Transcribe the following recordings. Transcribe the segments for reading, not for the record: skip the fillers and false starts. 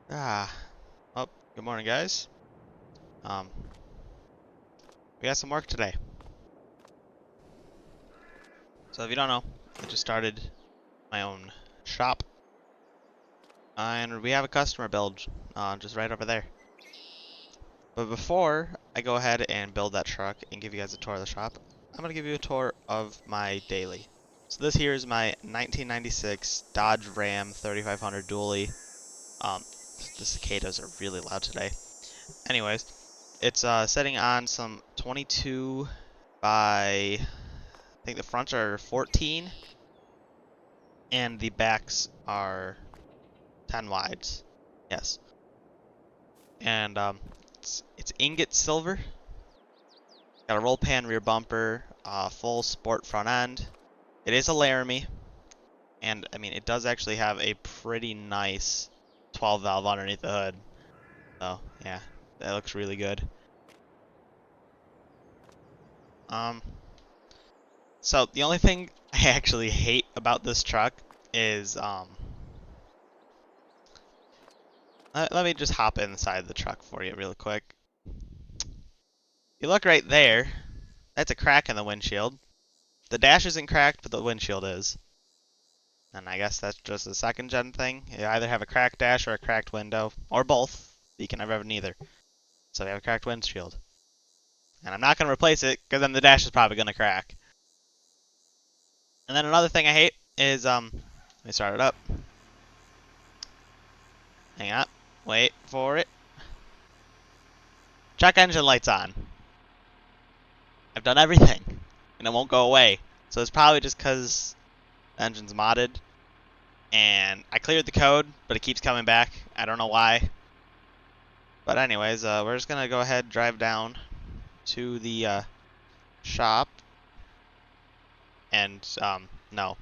Ah, oh, good morning, guys. Um, we got some work today. So if you don't know, I just started my own shop, and we have a customer build just right over there. But before I go ahead and build that truck and give you guys a tour of the shop, I'm gonna give you a tour of my daily. So this here is my 1996 Dodge Ram 3500 dually. Um, the cicadas are really loud today. Anyways, it's setting on some 22 by, I think the fronts are 14 and the backs are 10 wides. Yes. And it's ingot silver. Got a roll pan rear bumper, full sport front end. It is a Laramie, and I mean it does actually have a pretty nice 12 valve underneath the hood. So yeah, that looks really good. Um, so the only thing I actually hate about this truck is let me just hop inside the truck for you real quick. You look right there, that's a crack in the windshield. The dash isn't cracked, but the windshield is. And I guess that's just a second gen thing. You either have a cracked dash or a cracked window, or both. You can never have neither. So we have a cracked windshield. And I'm not going to replace it, because then the dash is probably going to crack. And then another thing I hate is, let me start it up. Hang on. Wait for it. Check engine lights on. I've done everything, and it won't go away. So it's probably just because the engine's modded. And I cleared the code, but it keeps coming back. I don't know why. But anyways, we're just going to go ahead and drive down to the shop. And no,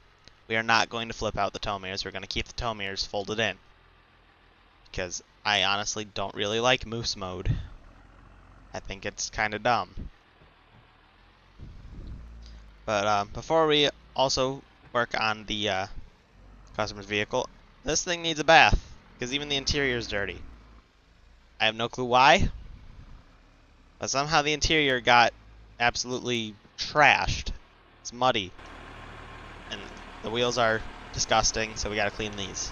we are not going to flip out the tow mirrors. We're going to keep the tow mirrors folded in. Because I honestly don't really like moose mode. I think it's kind of dumb. But before we also work on the customer's vehicle, this thing needs a bath. Because even the interior is dirty. I have no clue why. But somehow the interior got absolutely trashed. It's muddy. And the wheels are disgusting, so we gotta clean these.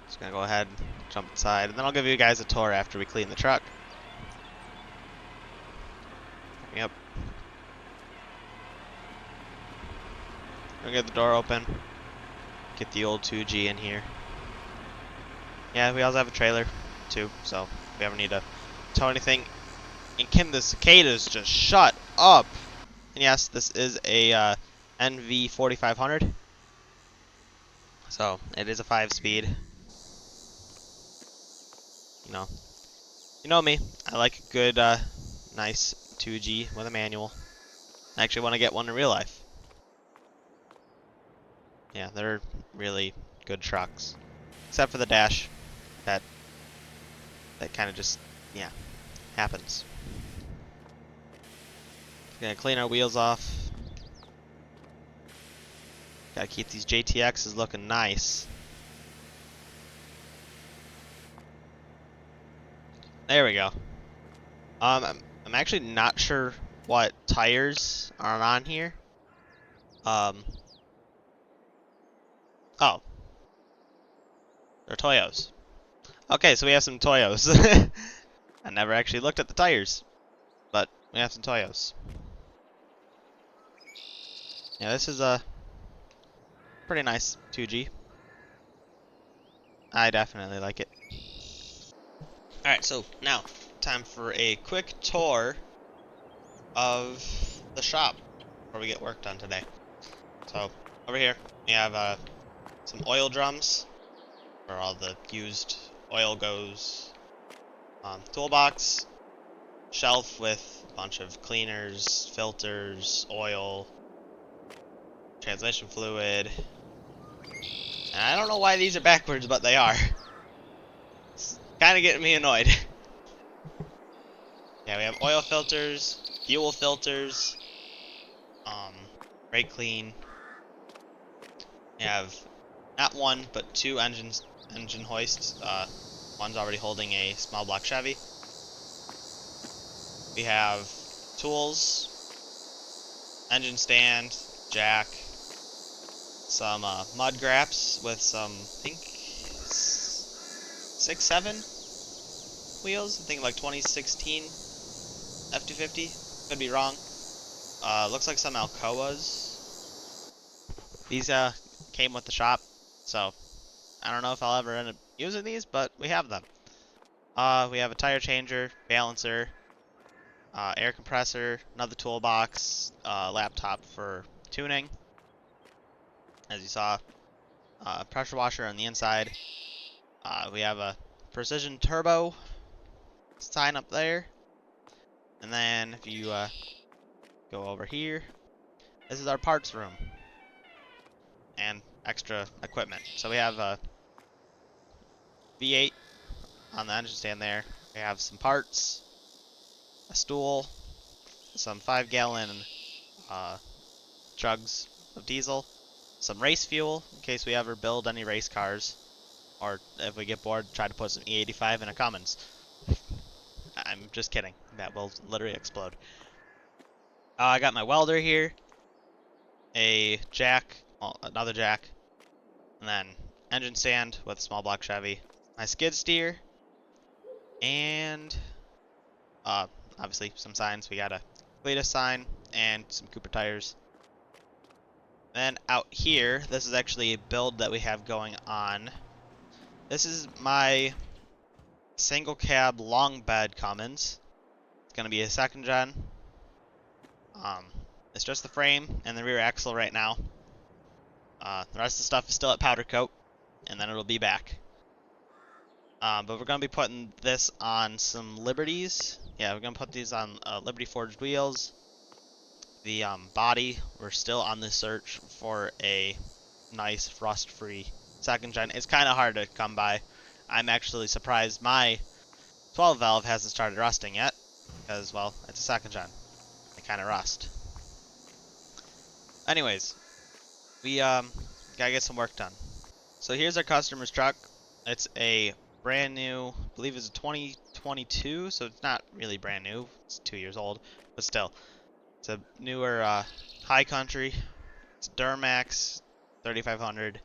Just gonna go ahead and jump inside, and then I'll give you guys a tour after we clean the truck. Yep. Gonna get the door open. Get the old 2G in here. Yeah, we also have a trailer, too, so if we ever need to tow anything. And can the cicadas just shut up? And yes, this is a NV 4500. So, it is a 5-speed. You know me. I like a good, nice 2G with a manual. I actually want to get one in real life. Yeah, they're really good trucks. Except for the dash. That kind of just, yeah, happens. Gonna clean our wheels off. Gotta keep these JTXs looking nice. There we go. I'm actually not sure what tires are on here. Oh, they're Toyos. Okay, so we have some Toyos. I never actually looked at the tires, but we have some Toyos. Yeah, this is a pretty nice 2G. I definitely like it. Alright, so now, time for a quick tour of the shop before we get work done today. So, over here, we have some oil drums, where all the used oil goes. Toolbox, shelf with a bunch of cleaners, filters, oil, transmission fluid. And I don't know why these are backwards, but they are. It's kind of getting me annoyed. Yeah, we have oil filters, fuel filters, brake clean. We have not one, but two engines engine hoist. One's already holding a small block Chevy. We have tools, engine stand, jack, some mud graps with some, I think, 6, 7 wheels. I think like 2016 F250. Could be wrong. Looks like some Alcoas. These came with the shop, so I don't know if I'll ever end up using these, but we have them. We have a tire changer, balancer, air compressor, another toolbox, laptop for tuning. As you saw, pressure washer on the inside. We have a precision turbo sign up there. And then if you go over here, this is our parts room and extra equipment. So we have a V8 on the engine stand there. We have some parts, a stool, some 5-gallon jugs of diesel, some race fuel in case we ever build any race cars, or if we get bored, try to put some E85 in a Cummins. I'm just kidding. That will literally explode. I got my welder here, a jack, well, another jack, and then engine stand with a small block Chevy, my skid steer, and obviously some signs. We got a CLEANEST sign and some Cooper tires. Then out here, this is actually a build that we have going on. This is my single cab long bed Cummins. It's gonna be a 2nd gen. It's just the frame and the rear axle right now. The rest of the stuff is still at powder coat, and then it'll be back. But we're gonna be putting this on some Liberties. Yeah, we're gonna put these on Liberty forged wheels. The body, we're still on the search for a nice rust-free 2nd gen. It's kind of hard to come by. I'm actually surprised my 12 valve hasn't started rusting yet, because, well, it's a 2nd gen. They kind of rust. Anyways, we gotta get some work done. So here's our customer's truck. It's a brand new, I believe it's a 2022, so it's not really brand new. It's 2 years old, but still. It's a newer High Country. It's Duramax 3500.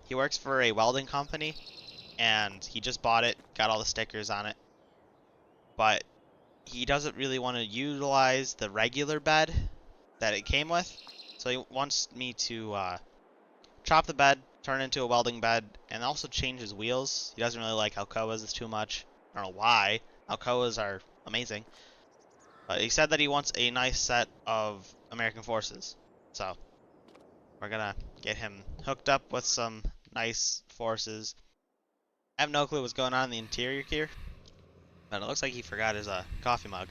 He works for a welding company, and he just bought it, got all the stickers on it, but he doesn't really want to utilize the regular bed that it came with, so he wants me to chop the bed, turn it into a welding bed, and also change his wheels. He doesn't really like Alcoas, it's too much. I don't know why. Alcoas are amazing. But he said that he wants a nice set of American Forces. So we're gonna get him hooked up with some nice Forces. I have no clue what's going on in the interior here, but it looks like he forgot his coffee mug.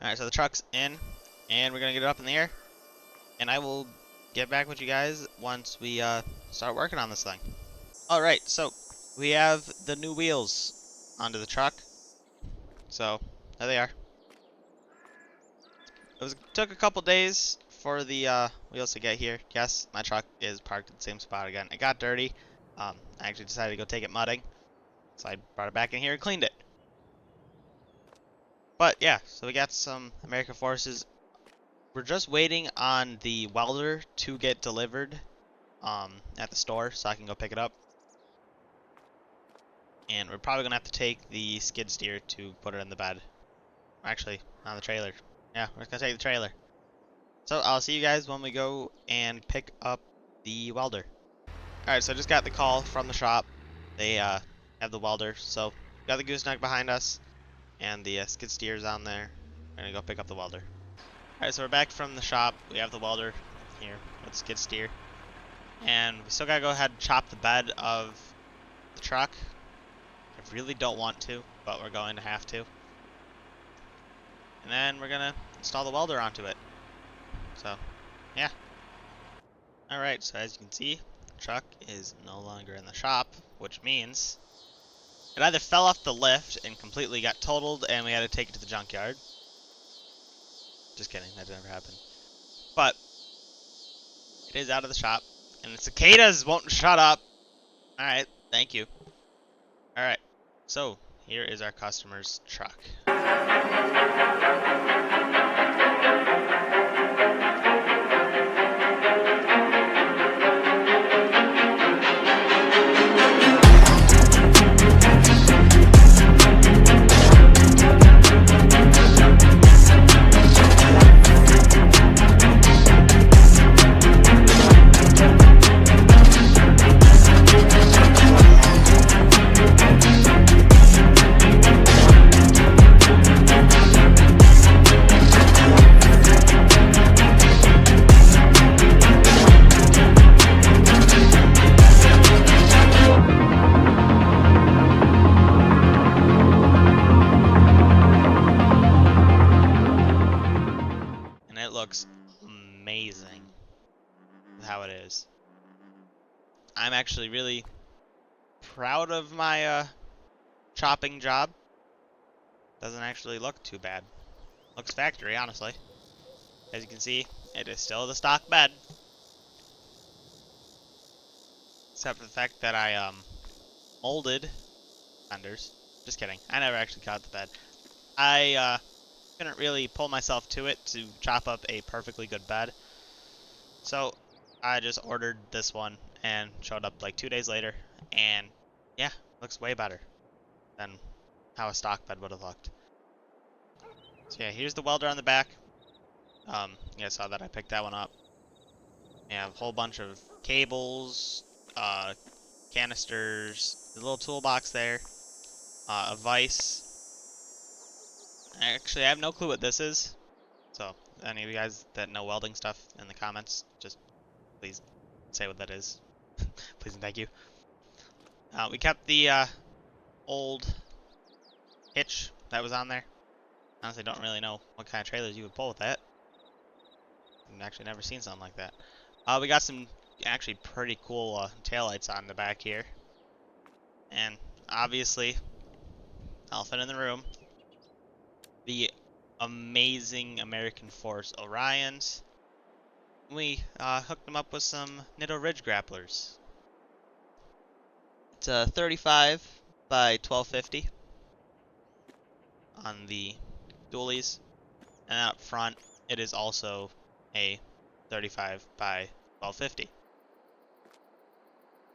Alright, so the truck's in, and we're gonna get it up in the air, and I will get back with you guys once we start working on this thing. Alright, so we have the new wheels onto the truck. So there they are. Took a couple days for the wheels to get here. Yes, my truck is parked in the same spot again. It got dirty. I actually decided to go take it mudding, so I brought it back in here and cleaned it. But yeah, so we got some American Forces. We're just waiting on the welder to get delivered at the store so I can go pick it up. And we're probably gonna have to take the skid steer to put it in the bed. Actually, on the trailer. Yeah, we're just gonna take the trailer. So I'll see you guys when we go and pick up the welder. Alright, so I just got the call from the shop. They have the welder. So we got the gooseneck behind us and the skid steer's on there. We're gonna go pick up the welder. Alright, so we're back from the shop. We have the welder here with the skid steer. And we still gotta go ahead and chop the bed of the truck. I really don't want to, but we're going to have to. And then we're gonna install the welder onto it. So, yeah. Alright, so as you can see, the truck is no longer in the shop, which means it either fell off the lift and completely got totaled and we had to take it to the junkyard. Just kidding, that never happened. But it is out of the shop. And the cicadas won't shut up. Alright, thank you. Alright, so here is our customer's truck. And it looks amazing with how it is. I'm actually really proud of my chopping job. Doesn't actually look too bad. Looks factory, honestly. As you can see, it is still the stock bed. Except for the fact that I molded fenders. Just kidding. I never actually cut the bed. I couldn't really pull myself to it to chop up a perfectly good bed. So I just ordered this one and showed up like 2 days later, and yeah, looks way better than how a stock bed would have looked. So yeah, here's the welder on the back. You guys saw that I picked that one up. We have a whole bunch of cables, canisters, a little toolbox there, a vise. Actually, I have no clue what this is. So, any of you guys that know welding stuff in the comments, just please say what that is. Please and thank you. We kept the old hitch that was on there. Honestly, don't really know what kind of trailers you would pull with that. I've actually never seen something like that. We got some actually pretty cool taillights on the back here. And obviously, elephant in the room, the amazing American Force Orions. We hooked them up with some Nitto Ridge grapplers. It's a 35 by 1250 on the dualies, and up front it is also a 35 by 1250.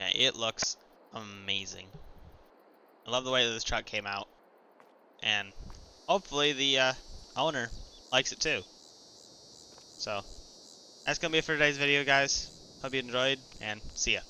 Yeah, it looks amazing. I love the way that this truck came out, and hopefully the owner likes it too. So that's gonna be it for today's video, guys. Hope you enjoyed, and see ya.